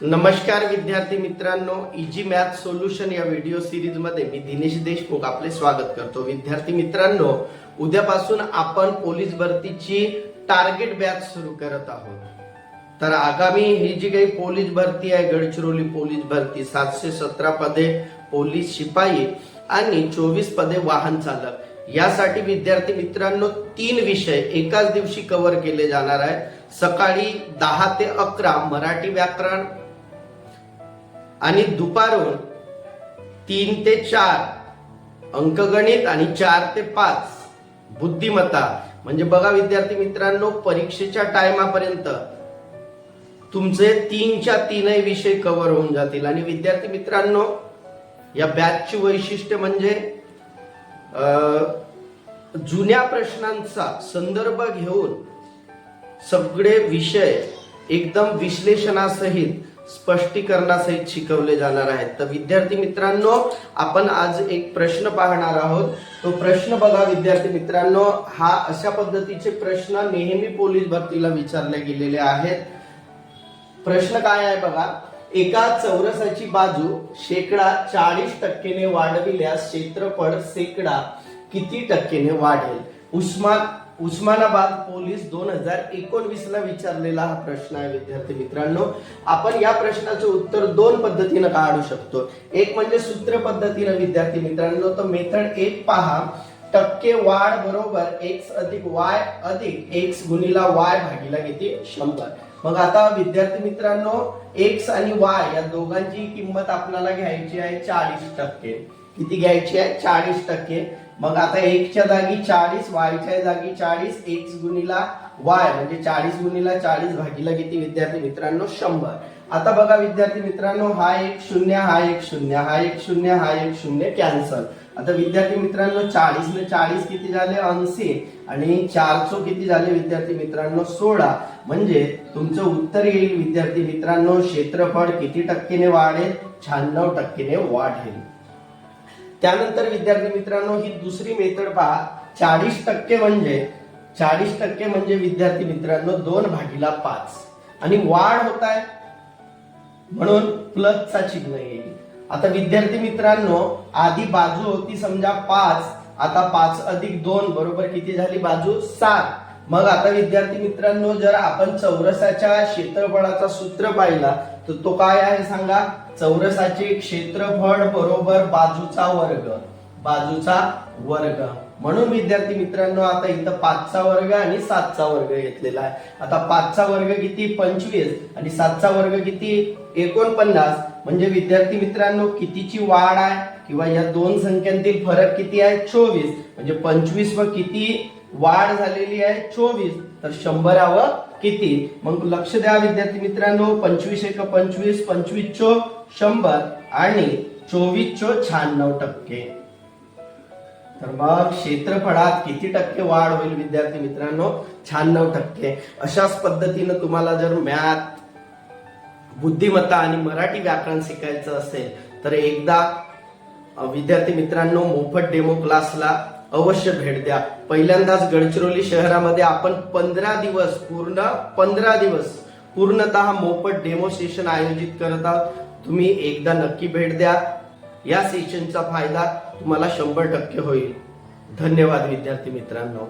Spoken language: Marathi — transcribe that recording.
नमस्कार विद्यार्थी मित्रांनो, इजी मॅथ सोल्युशन या व्हिडिओ सिरीज मध्ये मी दिनेश देशमुख आपले स्वागत करतो। विद्यार्थी मित्रांनो, उद्यापासून आपण पोलीस भरतीची टार्गेट बॅच सुरू करत आहोत। तर आगामी ही जी काही पोलीस भरती आहे, गडचिरोली पोलीस भरती 717 पदे पोलीस शिपाई आणि 24 पदे वाहन चालक, यासाठी विद्यार्थी मित्रांनो 3 विषय एकाच दिवशी कव्हर केले जाणार आहेत। सकाळी 10 ते 11 मराठी व्याकरण आणि दुपारून 3 ते 4 अंकगणित आणि 4 ते 5 बुद्धिमत्ता। म्हणजे बघा विद्यार्थी मित्रांनो, परीक्षेच्या टाइमापर्यंत तुमचे 3च्या 3 विषय कव्हर होऊन जातील। आणि विद्यार्थी मित्रांनो, या बॅचची वैशिष्ट्य म्हणजे जुन्या प्रश्नांचा संदर्भ घेऊन सगळे विषय एकदम विश्लेषणासहित स्पष्टीकरणासहित शिकवले जाणार आहेत। तर विद्यार्थी मित्रांनो, आपण आज एक प्रश्न पाहणार आहोत। तो प्रश्न बघा विद्यार्थी मित्रांनो, हा अशा पद्धतीचे प्रश्न नेहमी पोलीस भरतीला विचारले गेलेले आहेत। प्रश्न काय आहे बघा, एका चौरसाची बाजू शेकडा 40% वाढविल्यास क्षेत्रफळ शेकडा किती टक्क्याने वाढेल? उस्मानाबाद पोलीस 2019 ला विचारलेला हा प्रश्न आहे विद्यार्थी मित्रांनो। आपण या प्रश्नाचे उत्तर 2 पद्धतीने काढू शकतो। एक म्हणजे सूत्र पद्धतीने विद्यार्थी मित्रांनो। तर मेथड 1 पहा, टक्के वाढ बरोबर x अधिक y अधिक x गुणिला y भागिला किती 100। मग आता विद्यार्थी मित्रांनो, x आणि y या दोघांची किंमत आपल्याला घ्यायची आहे 40%। किती घ्यायची आहे? 40%। मग आता x च्या जागी 40, y च्या जागी 40, x गुणिला y म्हणजे 40 गुणिला 40 भागिला किती विद्यार्थी मित्रांनो 100। आता बघा विद्यार्थी मित्रांनो, हा एक 0, हा एक 0, हा एक 0, हा एक 0 कॅन्सल। आता विद्यार्थी मित्रांनो, 40 ने 40 किती झाले 80 आणि 4 किती झाले विद्यार्थी मित्रांनो 16। म्हणजे तुमचं उत्तर येईल विद्यार्थी मित्रांनो, क्षेत्रफळ किती टक्क्याने वाढेल? 96% वाढेल। त्यानंतर विद्यार्थी मित्रांनो, ही दुसरी मेथड पहा, 40% म्हणजे विद्यार्थी मित्रांनो 2/5 आणि वाढ होत आहे म्हणून प्लसचा चिन्ह येईल। आता विद्यार्थी मित्रांनो, आधी बाजू होती समजा 5, आता 5 अधिक 2 बरोबर किती झाली बाजू 7। मग आता विद्यार्थी मित्रांनो, जर आपण चौरसाच्या क्षेत्रफळाचा सूत्र पाहिला तर तो काय आहे सांगा? चौरसाचे क्षेत्रफळ बरोबर बाजूचा वर्ग। म्हणून विद्यार्थी मित्रांनो, आता इथं 5चा वर्ग आणि 7चा वर्ग घेतलेला आहे। आता 5चा वर्ग किती 25 आणि 7चा वर्ग किती 49। म्हणजे विद्यार्थी मित्रांनो, कितीची वाढ आहे किंवा या दोन संख्यांतील फरक किती आहे 24। म्हणजे 25 व किती वाढ झालेली आहे 24, तर 100 किती? मग लक्ष द्या विद्यार्थी मित्रांनो, 25 1 25, 25 100 आणि 24 96%। तर मग क्षेत्रफळात किती टक्के वाढ होईल विद्यार्थी मित्रांनो? 96%। अशाच पद्धतीने तुम्हाला जर मॅथ, बुद्धिमत्ता आणि मराठी व्याकरण शिकायचं असेल तर एकदा विद्यार्थी मित्रांनो मोफत डेमो क्लासला अवश्य भेट द्या। पहिल्यांदाच गडचिरोली शहरामध्ये आपण 15 दिवस पूर्णतः मोफत डेमो सेशन आयोजित करत आहोत। तुम्ही एकदा नक्की भेट द्या। या सेशनचा फायदा तुम्हाला 100% होईल। धन्यवाद विद्यार्थी मित्रांनो।